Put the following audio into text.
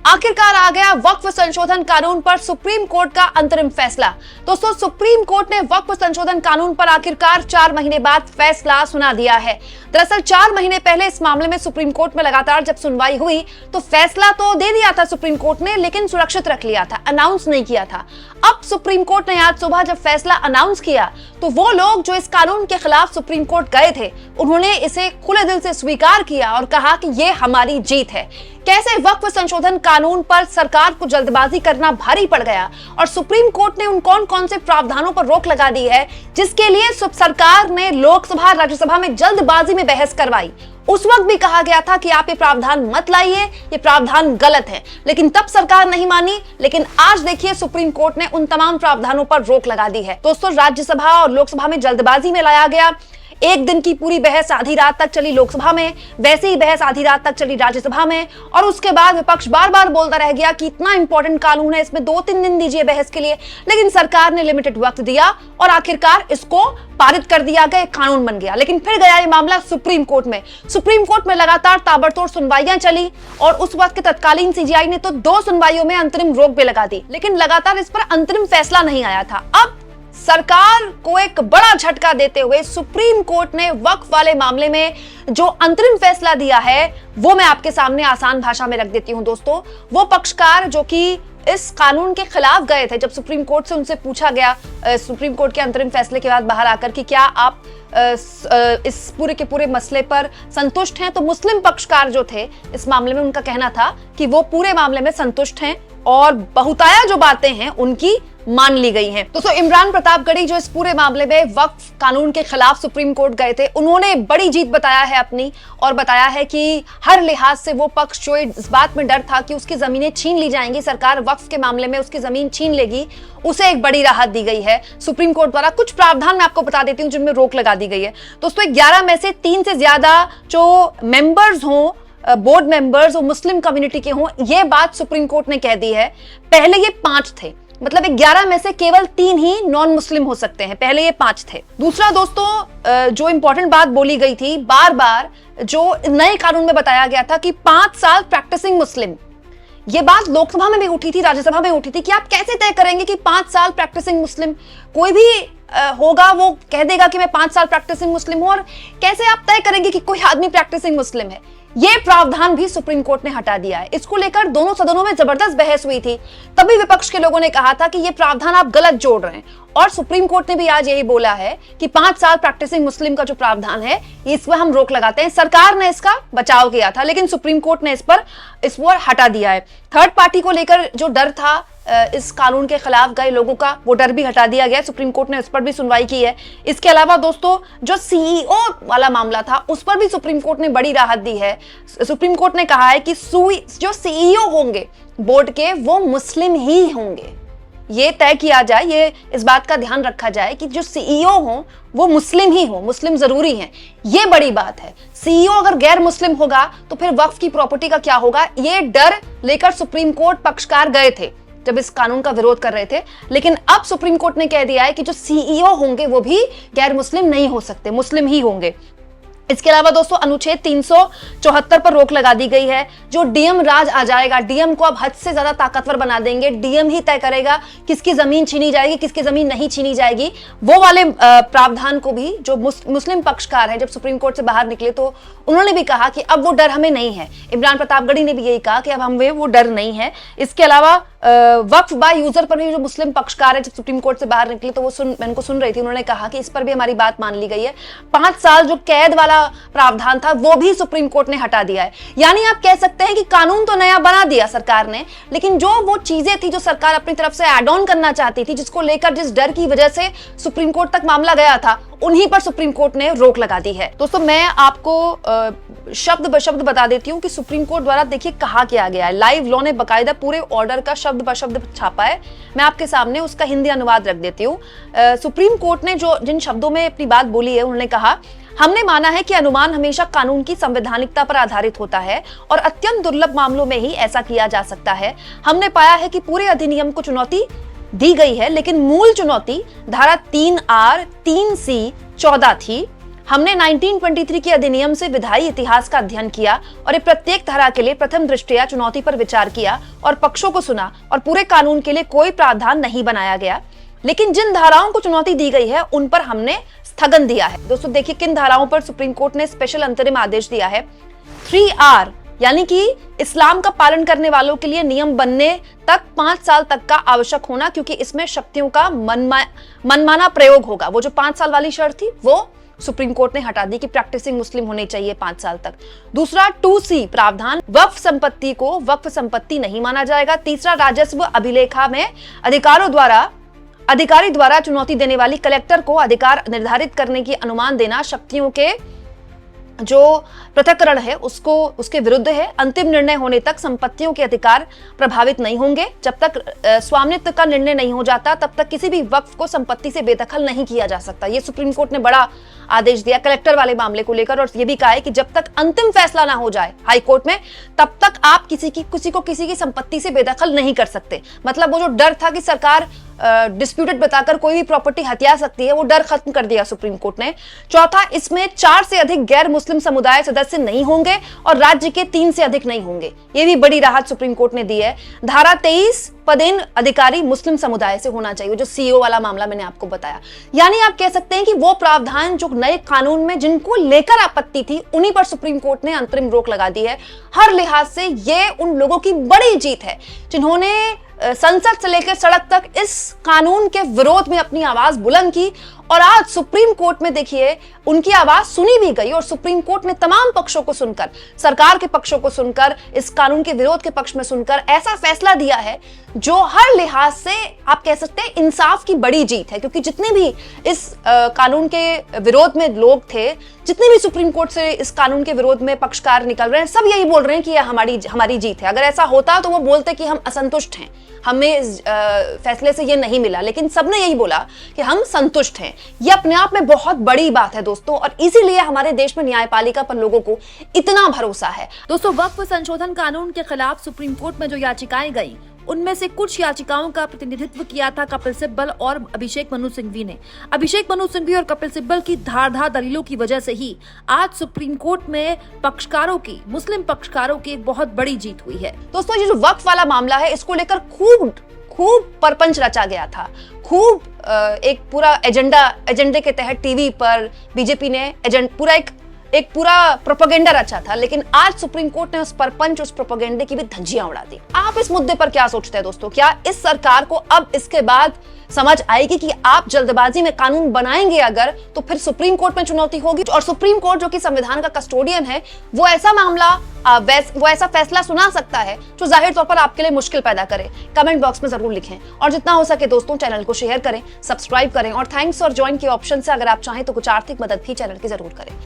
आखिरकार आ गया वक्फ संशोधन कानून पर सुप्रीम कोर्ट का अंतरिम फैसला। दोस्तों, सुप्रीम कोर्ट ने वक्फ संशोधन कानून पर आखिरकार 4 महीने बाद फैसला सुना दिया है। दरअसल 4 महीने पहले इस मामले में सुप्रीम कोर्ट में लगातार जब सुनवाई हुई तो फैसला तो दे दिया था सुप्रीम कोर्ट ने, लेकिन सुरक्षित रख लिया था, अनाउंस नहीं किया था। अब सुप्रीम कोर्ट ने आज सुबह जब फैसला अनाउंस किया तो वो लोग जो इस कानून के खिलाफ सुप्रीम कोर्ट गए थे, उन्होंने इसे खुले दिल से स्वीकार किया और कहा कि ये हमारी जीत है। कैसे वक्फ संशोधन कानून पर सरकार को जल्दबाजी करना भारी पड़ गया और सुप्रीम कोर्ट ने उन कौन से प्रावधानों पर रोक लगा दी है जिसके लिए सरकार ने लोकसभा राज्यसभा में जल्दबाजी में बहस करवाई। उस वक्त भी कहा गया था कि आप ये प्रावधान मत लाइए, ये प्रावधान गलत है, लेकिन तब सरकार नहीं मानी। लेकिन आज देखिए सुप्रीम कोर्ट ने उन तमाम प्रावधानों पर रोक लगा दी है। दोस्तों, राज्यसभा और लोकसभा में जल्दबाजी में लाया गया। एक दिन की पूरी बहस आधी रात तक चली लोकसभा में, वैसे ही बहस आधी रात तक चली राज्यसभा में, और उसके बाद विपक्ष बार बार बोलता रह गया कि इतना इंपॉर्टेंट कानून है, इसमें 2-3 दिन दीजिए बहस के लिए। लेकिन सरकार ने लिमिटेड वक्त दिया और आखिरकार इसको पारित कर दिया गया, कानून बन गया। लेकिन फिर गया ये मामला सुप्रीम कोर्ट में। सुप्रीम कोर्ट में लगातार ताबड़तोड़ सुनवाइयां चली और उस वक्त के तत्कालीन सीजेआई ने तो 2 सुनवाइयों में अंतरिम रोक भी लगा दी, लेकिन लगातार इस पर अंतरिम फैसला नहीं आया था। अब सरकार को एक बड़ा झटका देते हुए सुप्रीम कोर्ट ने वक्फ वाले मामले में जो अंतरिम फैसला दिया है वो मैं आपके सामने आसान भाषा में रख देती हूं। दोस्तों, वो पक्षकार जो कि इस कानून के खिलाफ गए थे, जब सुप्रीम कोर्ट से उनसे पूछा गया सुप्रीम कोर्ट के अंतरिम फैसले के बाद बाहर आकर कि क्या आप इस पूरे के पूरे मसले पर संतुष्ट हैं, तो मुस्लिम पक्षकार जो थे इस मामले में उनका कहना था कि वो पूरे मामले में संतुष्ट हैं और बहुताया जो बातें हैं उनकी मान ली गई हैं। दोस्तों, इमरान प्रतापगढ़ी जो इस पूरे मामले में वक्फ कानून के खिलाफ सुप्रीम कोर्ट गए थे, उन्होंने बड़ी जीत बताया है अपनी और बताया है कि हर लिहाज से वो पक्ष जो इस बात में डर था कि उसकी जमीनें छीन ली जाएंगी, सरकार वक्फ के मामले में उसकी जमीन छीन लेगी, उसे एक बड़ी राहत दी गई है सुप्रीम कोर्ट द्वारा। कुछ प्रावधान मैं आपको बता देती हूँ जिनमें रोक लगा दी गई है। दोस्तों, 11 में से 3 से ज्यादा जो मेंबर्स हों, बोर्ड मेंबर्स वो मुस्लिम कम्युनिटी के हों, ये बात सुप्रीम कोर्ट ने कह दी है। पहले ये 5 थे, मतलब 11 में से केवल 3 ही नॉन मुस्लिम हो सकते हैं, पहले ये 5 थे। दूसरा दोस्तों, जो इंपॉर्टेंट बात बोली गई थी, बार बार जो नए कानून में बताया गया था कि 5 साल प्रैक्टिसिंग मुस्लिम, ये बात लोकसभा में भी उठी थी, राज्यसभा में उठी थी कि आप कैसे तय करेंगे कि 5 साल प्रैक्टिसिंग मुस्लिम, कोई भी होगा वो कह देगा कि मैं 5 साल प्रैक्टिसिंग मुस्लिम हूं, और कैसे आप तय करेंगे कि कोई आदमी प्रैक्टिसिंग मुस्लिम है। ये प्रावधान भी सुप्रीम कोर्ट ने हटा दिया है। इसको लेकर दोनों सदनों में जबरदस्त बहस हुई थी। तभी विपक्ष के लोगों ने कहा था कि ये प्रावधान आप गलत जोड़ रहे हैं, और सुप्रीम कोर्ट ने भी आज यही बोला है कि 5 साल प्रैक्टिसिंग मुस्लिम का जो प्रावधान है इस पर हम रोक लगाते हैं। सरकार ने इसका बचाव किया था, लेकिन सुप्रीम कोर्ट ने इस पर हटा दिया है। थर्ड पार्टी को लेकर जो डर था इस कानून के खिलाफ गए लोगों का, वो डर भी हटा दिया गया। सुप्रीम कोर्ट ने इस पर भी सुनवाई की है। इसके अलावा दोस्तों, जो सीईओ वाला मामला था उस पर भी सुप्रीम कोर्ट ने बड़ी राहत दी है। सुप्रीम कोर्ट ने कहा है कि जो सीईओ होंगे बोर्ड के वो मुस्लिम ही होंगे। ये तय किया जाए, ये इस बात का ध्यान रखा जाए कि जो सीईओ हो वो मुस्लिम ही हो, मुस्लिम जरूरी है। ये बड़ी बात है। सीईओ अगर गैर मुस्लिम होगा तो फिर वक्फ की प्रॉपर्टी का क्या होगा, ये डर लेकर सुप्रीम कोर्ट पक्षकार गए थे जब इस कानून का विरोध कर रहे थे। लेकिन अब सुप्रीम कोर्ट ने कह दिया है कि जो सीईओ होंगे वो भी गैर मुस्लिम नहीं हो सकते, मुस्लिम ही होंगे। इसके अलावा दोस्तों, अनुच्छेद 374 पर रोक लगा दी गई है। जो डीएम राज आ जाएगा, डीएम को अब हद से ज्यादा ताकतवर बना देंगे। डीएम ही तय करेगा किसकी जमीन छीनी जाएगी, किसकी जमीन नहीं छीनी जाएगी। वो वाले प्रावधान को भी जो मुस्लिम पक्षकार है जब सुप्रीम कोर्ट से बाहर निकले तो उन्होंने भी कहा कि अब वो डर हमें नहीं है। इमरान प्रतापगढ़ी ने भी यही कहा कि अब हमें वो डर नहीं है। इसके अलावा वक्फ बाय यूजर पर भी जो मुस्लिम पक्षकार है जब सुप्रीम कोर्ट से बाहर निकले तो वो मैं उनको सुन रही थी, उन्होंने कहा कि इस पर भी हमारी बात मान ली गई है। 5 साल जो कैद वाला प्रावधान था वो भी सुप्रीम कोर्ट ने हटा दिया है। यानी आप कह सकते हैं कि कानून तो नया बना दिया सरकार ने, लेकिन जो वो चीजें थी जो सरकार अपनी तरफ से ऐड ऑन करना चाहती थी, जिसको लेकर जिस डर की वजह से सुप्रीम कोर्ट तक मामला गया था, उन्हीं पर सुप्रीम कोर्ट ने रोक लगा दी है। दोस्तों, मैं आपको शब्द ब शब्द बता देती हूँ कि सुप्रीम कोर्ट द्वारा देखिए कहा क्या गया है। लाइव लॉ ने बकायदा पूरे ऑर्डर का शब्द ब शब्द छापा है। मैं आपके सामने उसका हिंदी अनुवाद रख देती हूँ। सुप्रीम कोर्ट ने जो जिन शब्दों में अपनी बात बोली है, उन्होंने कहा, हमने माना है कि अनुमान हमेशा कानून की संवैधानिकता पर आधारित होता है और अत्यंत दुर्लभ मामलों में ही ऐसा किया जा सकता है। हमने पाया है कि पूरे अधिनियम को चुनौती दी गई है, लेकिन मूल चुनौती धारा 3R 3C 14 थी। हमने 1923 के अधिनियम से विधायी इतिहास का अध्ययन किया और ये प्रत्येक धारा के लिए प्रथम दृष्टया चुनौती पर विचार किया और पक्षों को सुना और पूरे कानून के लिए कोई प्रावधान नहीं बनाया गया, लेकिन जिन धाराओं को चुनौती दी गई है उन पर हमने स्थगन दिया है। दोस्तों देखिए किन धाराओं पर सुप्रीम कोर्ट ने स्पेशल अंतरिम आदेश दिया है। 3R यानी कि इस्लाम का पालन करने वालों के लिए नियम बनने तक 5 साल तक का आवश्यक होना, क्योंकि इसमें शक्तियों का मनमाना प्रयोग होगा। वो जो 5 साल वाली शर्त थी वो सुप्रीम कोर्ट ने हटा दी कि प्रैक्टिसिंग मुस्लिम होने चाहिए 5 साल तक। दूसरा 2C प्रावधान, वक्फ संपत्ति को वक्फ संपत्ति नहीं माना जाएगा। तीसरा राजस्व अभिलेखा में अधिकारी द्वारा चुनौती देने वाली कलेक्टर को अधिकार निर्धारित करने की अनुमान देना शक्तियों के जो पृथक्करण है उसके विरुद्ध है। अंतिम निर्णय होने तक संपत्तियों के अधिकार प्रभावित नहीं होंगे। जब तक स्वामित्व का निर्णय नहीं हो जाता तब तक किसी भी वक्फ को संपत्ति से बेदखल नहीं किया जा सकता। ये सुप्रीम कोर्ट ने बड़ा आदेश दिया कलेक्टर वाले मामले को लेकर, और ये भी कहा है कि जब तक अंतिम फैसला ना हो जाए हाई कोर्ट में तब तक आप किसी की संपत्ति से बेदखल नहीं कर सकते। मतलब वो जो डर था कि सरकार डिस्प्यूटेड बताकर कोई भी प्रॉपर्टी हथिया सकती है, वो डर खत्म कर दिया सुप्रीम कोर्ट ने। चौथा, इसमें 4 से अधिक गैर मुस्लिम समुदाय सदस्य नहीं होंगे और राज्य के 3 से अधिक नहीं होंगे। ये भी बड़ी राहत सुप्रीम कोर्ट ने दी है। धारा 23, पदेन अधिकारी मुस्लिम समुदाय से होना चाहिए, जो सीईओ वाला मामला मैंने आपको बताया। यानी आप कह सकते हैं कि वो प्रावधान जो नए कानून में जिनको लेकर आपत्ति थी उन्हीं पर सुप्रीम कोर्ट ने अंतरिम रोक लगा दी है। हर लिहाज से ये उन लोगों की बड़ी जीत है जिन्होंने संसद से लेकर सड़क तक इस कानून के विरोध में अपनी आवाज बुलंद की, और आज सुप्रीम कोर्ट में देखिए उनकी आवाज सुनी भी गई और सुप्रीम कोर्ट ने तमाम पक्षों को सुनकर, सरकार के पक्षों को सुनकर, इस कानून के विरोध के पक्ष में सुनकर ऐसा फैसला दिया है जो हर लिहाज से आप कह सकते हैं इंसाफ की बड़ी जीत है। क्योंकि जितने भी इस कानून के विरोध में लोग थे, जितने भी सुप्रीम कोर्ट से इस कानून के विरोध में पक्षकार निकल रहे हैं, सब यही बोल रहे हैं कि यह हमारी जीत है। अगर ऐसा होता तो वो बोलते कि हम असंतुष्ट हैं, हमें इस फैसले से ये नहीं मिला, लेकिन सबने यही बोला कि हम संतुष्ट हैं। ये अपने आप में बहुत बड़ी बात है दोस्तों, और इसीलिए हमारे देश में न्यायपालिका पर लोगों को इतना भरोसा है। दोस्तों वक्फ संशोधन कानून के खिलाफ सुप्रीम कोर्ट में जो याचिकाएं गई, उनमें से कुछ याचिकाओं का प्रतिनिधित्व किया था कपिल सिब्बल और अभिषेक मनु सिंघवी ने। अभिषेक मनु सिंघवी और कपिल सिब्बल की धारदार दलीलों की वजह से ही आज सुप्रीम कोर्ट में मुस्लिम पक्षकारों की एक बहुत बड़ी जीत हुई है। दोस्तों ये जो वक्फ वाला मामला है, इसको लेकर खूब परपंच रचा गया था, खूब एक पूरा एजेंडे के तहत टीवी पर बीजेपी ने एक पूरा प्रोपेगेंडा रचा था। लेकिन आज सुप्रीम कोर्ट ने उस परपंच, उस प्रोपेगेंडे की भी धज्जियां उड़ा दी। आप इस मुद्दे पर क्या सोचते हैं दोस्तों? क्या इस सरकार को अब इसके बाद समझ आएगी कि आप जल्दबाजी में कानून बनाएंगे अगर, तो फिर सुप्रीम कोर्ट में चुनौती होगी? और सुप्रीम कोर्ट जो कि संविधान का कस्टोडियन है, वो ऐसा फैसला सुना सकता है जो जाहिर तौर पर आपके लिए मुश्किल पैदा करे। कमेंट बॉक्स में जरूर लिखें, और जितना हो सके दोस्तों चैनल को शेयर करें, सब्सक्राइब करें, और थैंक्स और ज्वाइन के ऑप्शन से अगर आप चाहें तो कुछ आर्थिक मदद भी चैनल की जरूर करें।